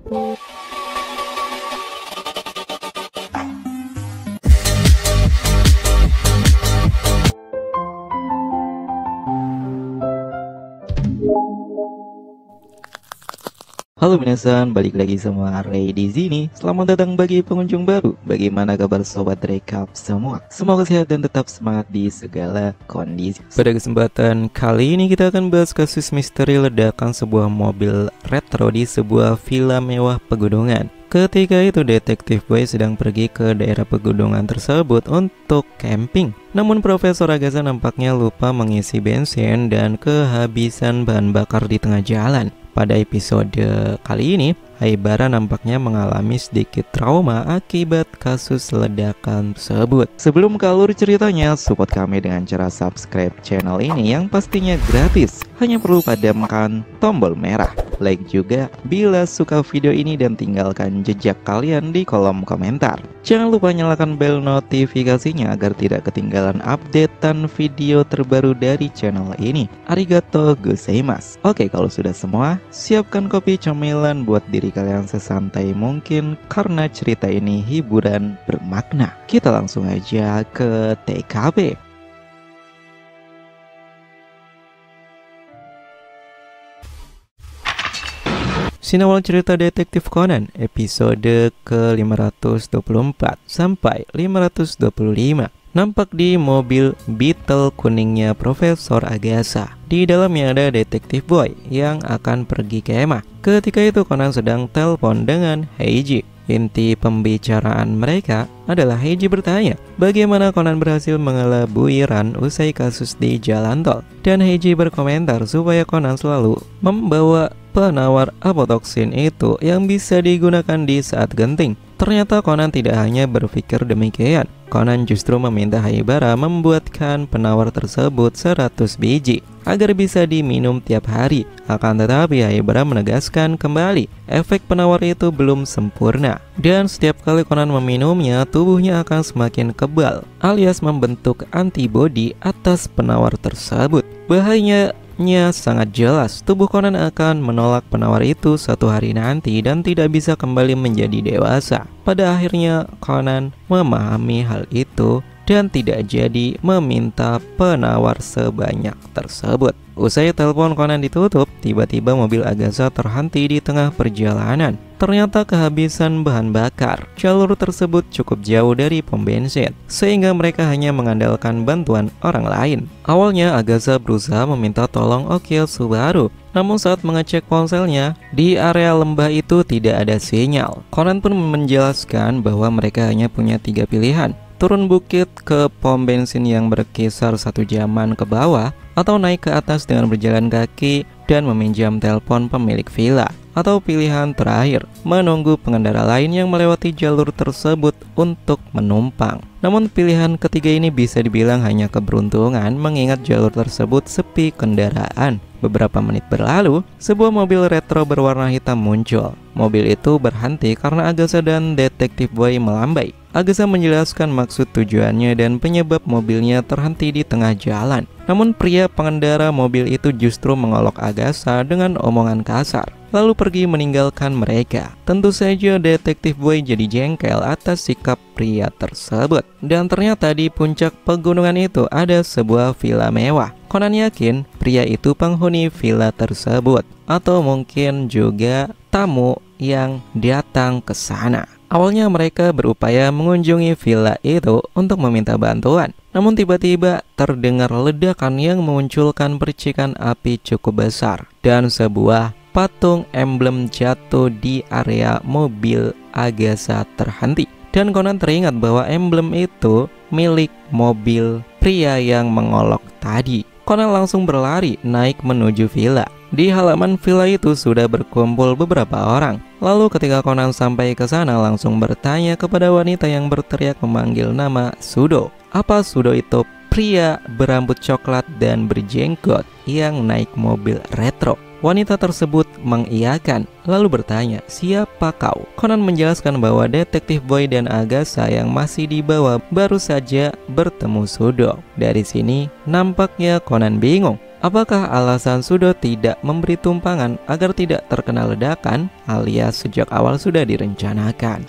Halo minasan, balik lagi sama Ray di sini. Selamat datang bagi pengunjung baru. Bagaimana kabar sobat Recap semua? Semoga sehat dan tetap semangat di segala kondisi. Pada kesempatan kali ini kita akan bahas kasus misteri ledakan sebuah mobil retro di sebuah villa mewah pegunungan. Ketika itu detektif Boy sedang pergi ke daerah pegunungan tersebut untuk camping. Namun Profesor Agatha nampaknya lupa mengisi bensin dan kehabisan bahan bakar di tengah jalan. Pada episode kali ini, Haibara nampaknya mengalami sedikit trauma akibat kasus ledakan tersebut. Sebelum ke alur ceritanya, support kami dengan cara subscribe channel ini yang pastinya gratis. Hanya perlu padamkan tombol merah. Like juga bila suka video ini dan tinggalkan jejak kalian di kolom komentar. Jangan lupa nyalakan bel notifikasinya agar tidak ketinggalan updatean video terbaru dari channel ini. Arigato gozaimasu. Oke, kalau sudah semua, siapkan kopi cemilan buat diri kalian sesantai mungkin karena cerita ini hiburan bermakna. Kita langsung aja ke TKP. Sinawal cerita Detektif Conan episode ke-524 sampai 525. Nampak di mobil Beetle kuningnya Profesor Agatha. Di dalamnya ada Detektif Boy yang akan pergi kemah. Ketika itu Conan sedang telepon dengan Heiji. Inti pembicaraan mereka adalah Heiji bertanya bagaimana Conan berhasil mengelabui Ran usai kasus di jalan tol. Dan Heiji berkomentar supaya Conan selalu membawa penawar apotoksin itu yang bisa digunakan di saat genting. Ternyata Conan tidak hanya berpikir demikian. Conan justru meminta Haibara membuatkan penawar tersebut 100 biji agar bisa diminum tiap hari. Akan tetapi Haibara menegaskan kembali efek penawar itu belum sempurna. Dan setiap kali Conan meminumnya, tubuhnya akan semakin kebal alias membentuk antibodi atas penawar tersebut. Bahayanya sangat jelas, tubuh Conan akan menolak penawar itu suatu hari nanti dan tidak bisa kembali menjadi dewasa. Pada akhirnya Conan memahami hal itu dan tidak jadi meminta penawar sebanyak tersebut. Usai telepon Conan ditutup, tiba-tiba mobil Agatha terhenti di tengah perjalanan. Ternyata kehabisan bahan bakar. Jalur tersebut cukup jauh dari pom bensin, sehingga mereka hanya mengandalkan bantuan orang lain. Awalnya Agatha berusaha meminta tolong Okio Subaru. Namun saat mengecek ponselnya, di area lembah itu tidak ada sinyal. Conan pun menjelaskan bahwa mereka hanya punya 3 pilihan. Turun bukit ke pom bensin yang berkisar 1 jaman ke bawah, atau naik ke atas dengan berjalan kaki dan meminjam telepon pemilik villa. Atau pilihan terakhir, menunggu pengendara lain yang melewati jalur tersebut untuk menumpang. Namun pilihan ketiga ini bisa dibilang hanya keberuntungan mengingat jalur tersebut sepi kendaraan. Beberapa menit berlalu, sebuah mobil retro berwarna hitam muncul. Mobil itu berhenti karena Agatha dan Detektif Boy melambai. Agatha menjelaskan maksud tujuannya dan penyebab mobilnya terhenti di tengah jalan. Namun pria pengendara mobil itu justru mengolok Agatha dengan omongan kasar, lalu pergi meninggalkan mereka. Tentu saja Detektif Boy jadi jengkel atas sikap pria tersebut. Dan ternyata di puncak pegunungan itu ada sebuah villa mewah. Conan yakin pria itu penghuni villa tersebut, atau mungkin juga tamu yang datang ke sana. Awalnya mereka berupaya mengunjungi villa itu untuk meminta bantuan. Namun tiba-tiba terdengar ledakan yang memunculkan percikan api cukup besar. Dan sebuah patung emblem jatuh di area mobil Agatha terhenti. Dan Conan teringat bahwa emblem itu milik mobil pria yang mengolok tadi. Conan langsung berlari naik menuju villa. Di halaman villa itu sudah berkumpul beberapa orang. Lalu ketika Conan sampai ke sana langsung bertanya kepada wanita yang berteriak memanggil nama Sudo. Apa Sudo itu? Pria berambut coklat dan berjenggot yang naik mobil retro. Wanita tersebut mengiyakan, lalu bertanya, "Siapa kau?" Conan menjelaskan bahwa detektif Boy dan Agatha yang masih dibawa baru saja bertemu Sudo. Dari sini, nampaknya Conan bingung. Apakah alasan Sudo tidak memberi tumpangan agar tidak terkena ledakan, alias sejak awal sudah direncanakan?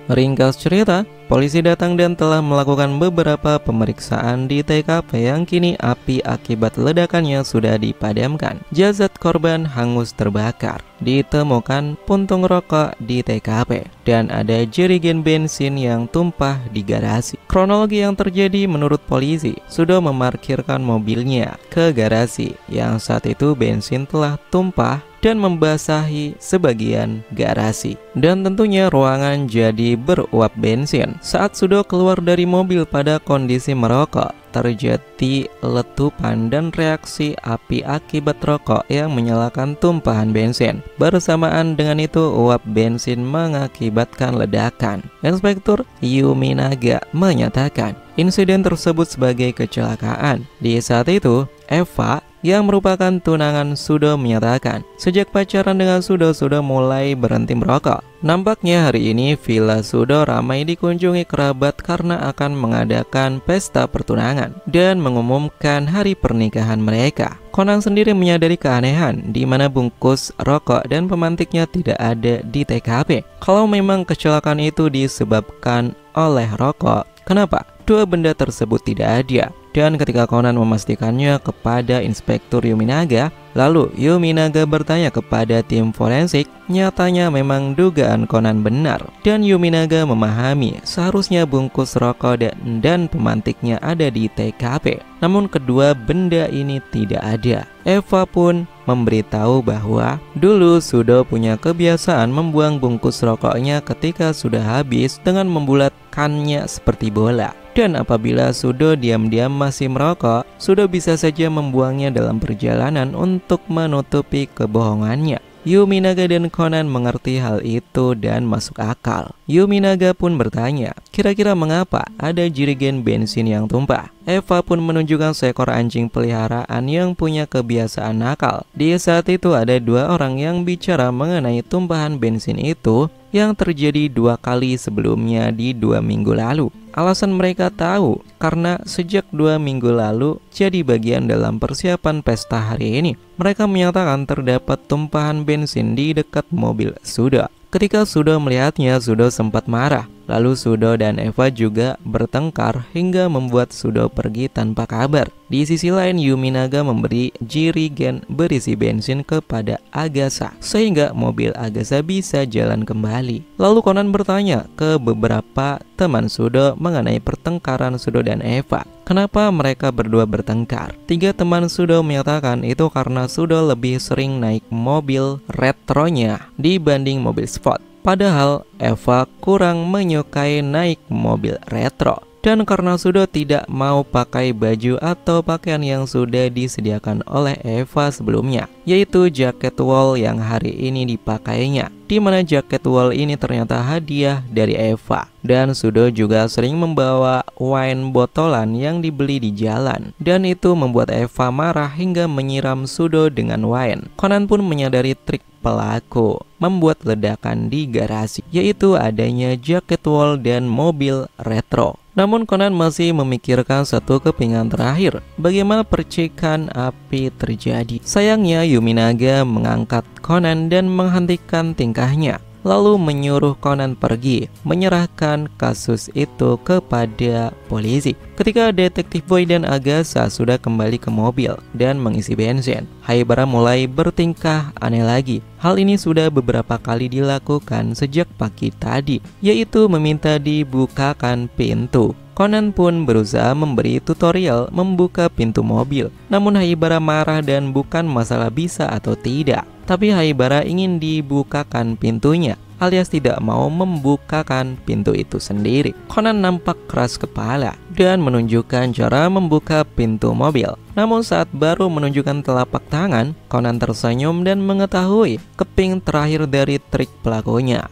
Ringkas cerita, polisi datang dan telah melakukan beberapa pemeriksaan di TKP yang kini api akibat ledakannya sudah dipadamkan. Jasad korban hangus terbakar. Ditemukan puntung rokok di TKP dan ada jerigen bensin yang tumpah di garasi. Kronologi yang terjadi menurut polisi, Sudo memarkirkan mobilnya ke garasi yang saat itu bensin telah tumpah dan membasahi sebagian garasi. Dan tentunya ruangan jadi beruap bensin. Saat Sudo keluar dari mobil pada kondisi merokok, terjadi letupan dan reaksi api akibat rokok yang menyalakan tumpahan bensin. Bersamaan dengan itu, uap bensin mengakibatkan ledakan. Inspektur Yuminaga menyatakan insiden tersebut sebagai kecelakaan. Di saat itu, Eva yang merupakan tunangan Sudo menyatakan sejak pacaran dengan Sudo sudah mulai berhenti merokok. Nampaknya hari ini Villa Sudo ramai dikunjungi kerabat karena akan mengadakan pesta pertunangan dan mengumumkan hari pernikahan mereka. Conan sendiri menyadari keanehan di mana bungkus rokok dan pemantiknya tidak ada di TKP. Kalau memang kecelakaan itu disebabkan oleh rokok, kenapa dua benda tersebut tidak ada? Dan ketika Conan memastikannya kepada Inspektur Yuminaga, lalu Yuminaga bertanya kepada tim forensik, nyatanya memang dugaan Conan benar. Dan Yuminaga memahami seharusnya bungkus rokok dan pemantiknya ada di TKP. Namun kedua benda ini tidak ada. Eva pun memberitahu bahwa dulu Sudo punya kebiasaan membuang bungkus rokoknya ketika sudah habis dengan membulatkannya seperti bola. Dan apabila Sudo diam-diam masih merokok, Sudo bisa saja membuangnya dalam perjalanan untuk menutupi kebohongannya. Yuminaga dan Conan mengerti hal itu dan masuk akal. Yuminaga pun bertanya, kira-kira mengapa ada jerigen bensin yang tumpah? Eva pun menunjukkan seekor anjing peliharaan yang punya kebiasaan nakal. Di saat itu ada dua orang yang bicara mengenai tumpahan bensin itu yang terjadi 2 kali sebelumnya di 2 minggu lalu. Alasan mereka tahu karena sejak 2 minggu lalu jadi bagian dalam persiapan pesta hari ini. Mereka menyatakan terdapat tumpahan bensin di dekat mobil Sudo. Ketika Sudo melihatnya, Sudo sempat marah. Lalu Sudo dan Eva juga bertengkar hingga membuat Sudo pergi tanpa kabar. Di sisi lain, Yuminaga memberi jerigen berisi bensin kepada Agatha sehingga mobil Agatha bisa jalan kembali. Lalu Conan bertanya ke beberapa teman Sudo mengenai pertengkaran Sudo dan Eva. Kenapa mereka berdua bertengkar? 3 teman Sudo menyatakan itu karena Sudo lebih sering naik mobil retronya dibanding mobil sport. Padahal Eva kurang menyukai naik mobil retro. Dan karena Sudo tidak mau pakai baju atau pakaian yang sudah disediakan oleh Eva sebelumnya, yaitu jaket wol yang hari ini dipakainya, di mana jaket wol ini ternyata hadiah dari Eva. Dan Sudo juga sering membawa wine botolan yang dibeli di jalan, dan itu membuat Eva marah hingga menyiram Sudo dengan wine. Conan pun menyadari trik pelaku membuat ledakan di garasi, yaitu adanya jaket wol dan mobil retro. Namun Conan masih memikirkan satu kepingan terakhir, bagaimana percikan api terjadi. Sayangnya Yuminaga mengangkat Conan dan menghentikan tingkahnya, lalu menyuruh Conan pergi, menyerahkan kasus itu kepada polisi. Ketika detektif Boy dan Agatha sudah kembali ke mobil dan mengisi bensin, Haibara mulai bertingkah aneh lagi. Hal ini sudah beberapa kali dilakukan sejak pagi tadi, yaitu meminta dibukakan pintu. Conan pun berusaha memberi tutorial membuka pintu mobil. Namun Haibara marah dan bukan masalah bisa atau tidak, tapi Haibara ingin dibukakan pintunya, alias tidak mau membukakan pintu itu sendiri. Conan nampak keras kepala dan menunjukkan cara membuka pintu mobil. Namun saat baru menunjukkan telapak tangan, Conan tersenyum dan mengetahui keping terakhir dari trik pelakunya.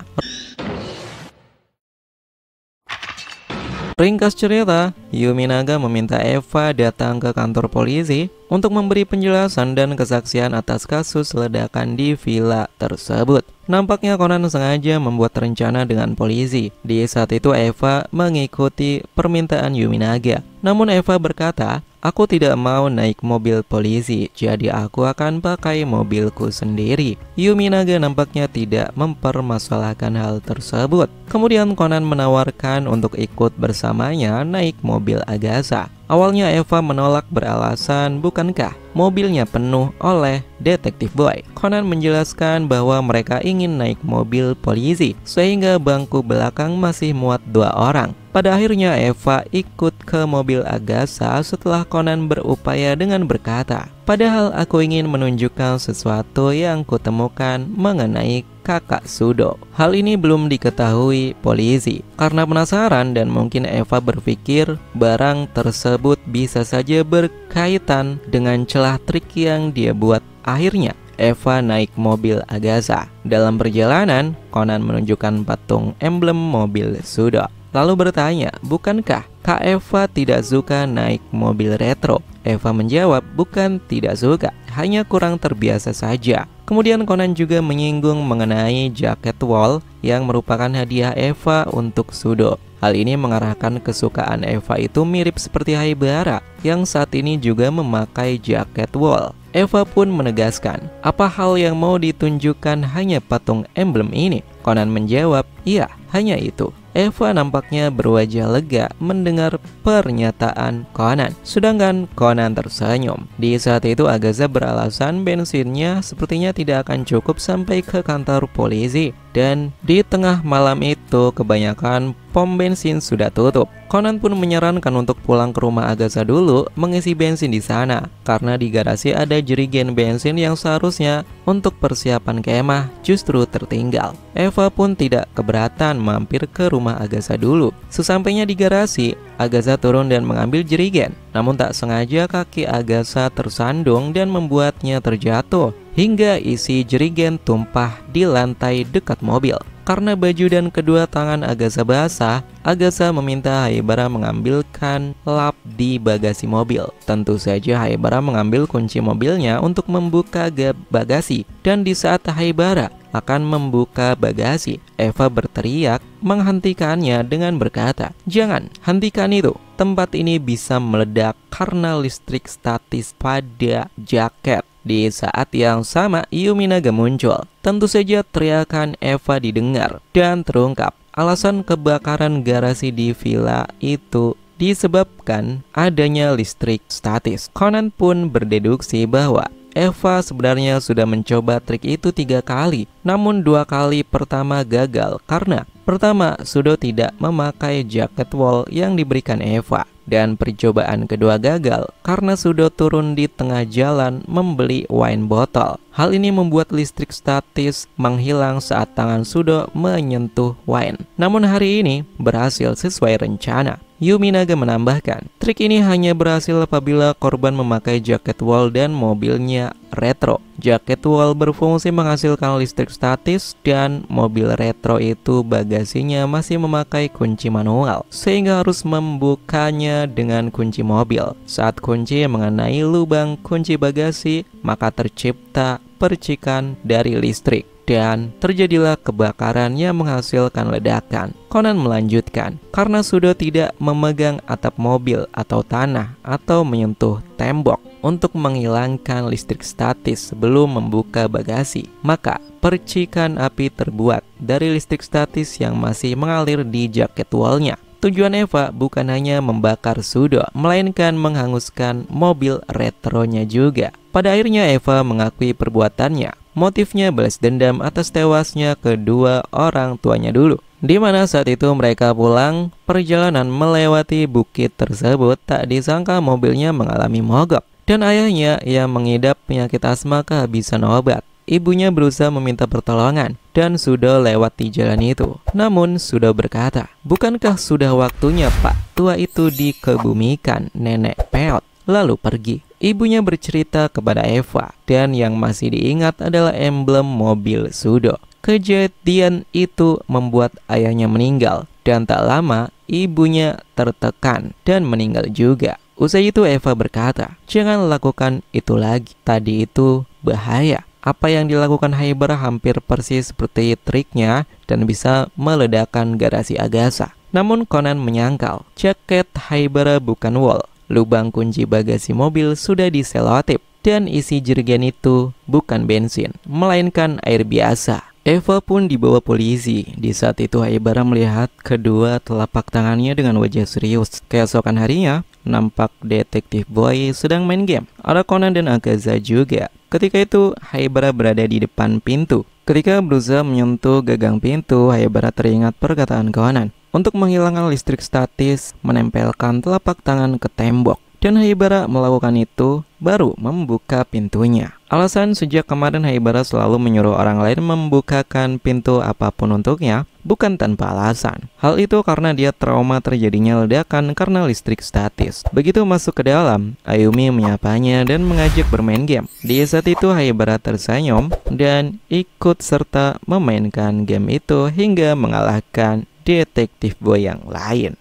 Ringkas cerita, Yuminaga meminta Eva datang ke kantor polisi untuk memberi penjelasan dan kesaksian atas kasus ledakan di villa tersebut. Nampaknya Conan sengaja membuat rencana dengan polisi. Di saat itu Eva mengikuti permintaan Yuminaga. Namun Eva berkata, "Aku tidak mau naik mobil polisi, jadi aku akan pakai mobilku sendiri." Yuminaga nampaknya tidak mempermasalahkan hal tersebut. Kemudian Conan menawarkan untuk ikut bersamanya naik mobil Agatha. Awalnya Eva menolak beralasan, bukankah mobilnya penuh oleh detektif boy. Conan menjelaskan bahwa mereka ingin naik mobil polisi, sehingga bangku belakang masih muat 2 orang. Pada akhirnya Eva ikut ke mobil Agatha setelah Conan berupaya dengan berkata, "Padahal aku ingin menunjukkan sesuatu yang kutemukan mengenai kakak Sudo." Hal ini belum diketahui polisi. Karena penasaran dan mungkin Eva berpikir barang tersebut bisa saja berkaitan dengan celah trik yang dia buat. Akhirnya Eva naik mobil Agatha. Dalam perjalanan, Conan menunjukkan patung emblem mobil Sudo. Lalu bertanya, "Bukankah Kak Eva tidak suka naik mobil retro?" Eva menjawab, "Bukan tidak suka, hanya kurang terbiasa saja." Kemudian Conan juga menyinggung mengenai jaket wol yang merupakan hadiah Eva untuk Sudo. Hal ini mengarahkan kesukaan Eva itu mirip seperti Haibara yang saat ini juga memakai jaket wol. Eva pun menegaskan, "Apa hal yang mau ditunjukkan hanya patung emblem ini?" Conan menjawab, "Iya, hanya itu." Eva nampaknya berwajah lega mendengar pernyataan Conan. Sedangkan Conan tersenyum. Di saat itu Agatha beralasan bensinnya sepertinya tidak akan cukup sampai ke kantor polisi. Dan di tengah malam itu kebanyakan pom bensin sudah tutup. Conan pun menyarankan untuk pulang ke rumah Agatha dulu mengisi bensin di sana. Karena di garasi ada jerigen bensin yang seharusnya untuk persiapan kemah justru tertinggal. Eva pun tidak keberatan mampir ke rumah Agatha dulu. Sesampainya di garasi, Agatha turun dan mengambil jerigen. Namun tak sengaja kaki Agatha tersandung dan membuatnya terjatuh hingga isi jerigen tumpah di lantai dekat mobil. Karena baju dan kedua tangan Agatha basah, Agatha meminta Haibara mengambilkan lap di bagasi mobil. Tentu saja Haibara mengambil kunci mobilnya untuk membuka bagasi. Dan di saat Haibara akan membuka bagasi, Eva berteriak menghentikannya dengan berkata, "Jangan, hentikan itu. Tempat ini bisa meledak karena listrik statis pada jaket." Di saat yang sama, Yuminaga muncul. Tentu saja teriakan Eva didengar dan terungkap. Alasan kebakaran garasi di villa itu disebabkan adanya listrik statis. Conan pun berdeduksi bahwa Eva sebenarnya sudah mencoba trik itu 3 kali, namun 2 kali pertama gagal karena pertama, Sudo tidak memakai jaket wol yang diberikan Eva. Dan percobaan kedua gagal karena Sudo turun di tengah jalan membeli wine botol. Hal ini membuat listrik statis menghilang saat tangan Sudo menyentuh wine. Namun hari ini berhasil sesuai rencana. Yuminaga menambahkan, trik ini hanya berhasil apabila korban memakai jaket wol dan mobilnya retro. Jaket wol berfungsi menghasilkan listrik statis dan mobil retro itu bagasinya masih memakai kunci manual, sehingga harus membukanya dengan kunci mobil. Saat kunci mengenai lubang kunci bagasi, maka tercipta percikan dari listrik. Dan terjadilah kebakaran yang menghasilkan ledakan. Conan melanjutkan, karena Sudo tidak memegang atap mobil atau tanah atau menyentuh tembok untuk menghilangkan listrik statis sebelum membuka bagasi, maka percikan api terbuat dari listrik statis yang masih mengalir di jaket wolnya. Tujuan Eva bukan hanya membakar Sudo, melainkan menghanguskan mobil retronya juga. Pada akhirnya Eva mengakui perbuatannya. Motifnya balas dendam atas tewasnya kedua orang tuanya dulu. Di mana saat itu mereka pulang, perjalanan melewati bukit tersebut tak disangka mobilnya mengalami mogok. Dan ayahnya yang mengidap penyakit asma kehabisan obat. Ibunya berusaha meminta pertolongan dan Sudo lewat di jalan itu. Namun Sudo berkata, "Bukankah sudah waktunya Pak tua itu dikebumikan nenek peot?" Lalu pergi. Ibunya bercerita kepada Eva dan yang masih diingat adalah emblem mobil Sudo. Kejadian itu membuat ayahnya meninggal Dan tak lama, ibunya tertekan dan meninggal juga. Usai itu Eva berkata, "Jangan lakukan itu lagi. Tadi itu bahaya." Apa yang dilakukan Haibara hampir persis seperti triknya dan bisa meledakkan garasi Agatha. Namun Conan menyangkal, jaket Haibara bukan wool. Lubang kunci bagasi mobil sudah diselotip dan isi jerigen itu bukan bensin, melainkan air biasa. Eva pun dibawa polisi. Di saat itu Haibara melihat kedua telapak tangannya dengan wajah serius. Keesokan harinya, nampak detektif boy sedang main game. Ada Conan dan Agatha juga. Ketika itu Haibara berada di depan pintu. Ketika berusaha menyentuh gagang pintu, Haibara teringat perkataan Conan untuk menghilangkan listrik statis, menempelkan telapak tangan ke tembok. Dan Haibara melakukan itu baru membuka pintunya. Alasan sejak kemarin Haibara selalu menyuruh orang lain membukakan pintu apapun untuknya, bukan tanpa alasan. Hal itu karena dia trauma terjadinya ledakan karena listrik statis. Begitu masuk ke dalam, Ayumi menyapanya dan mengajak bermain game. Di saat itu Haibara tersenyum dan ikut serta memainkan game itu hingga mengalahkan detektif boy yang lain.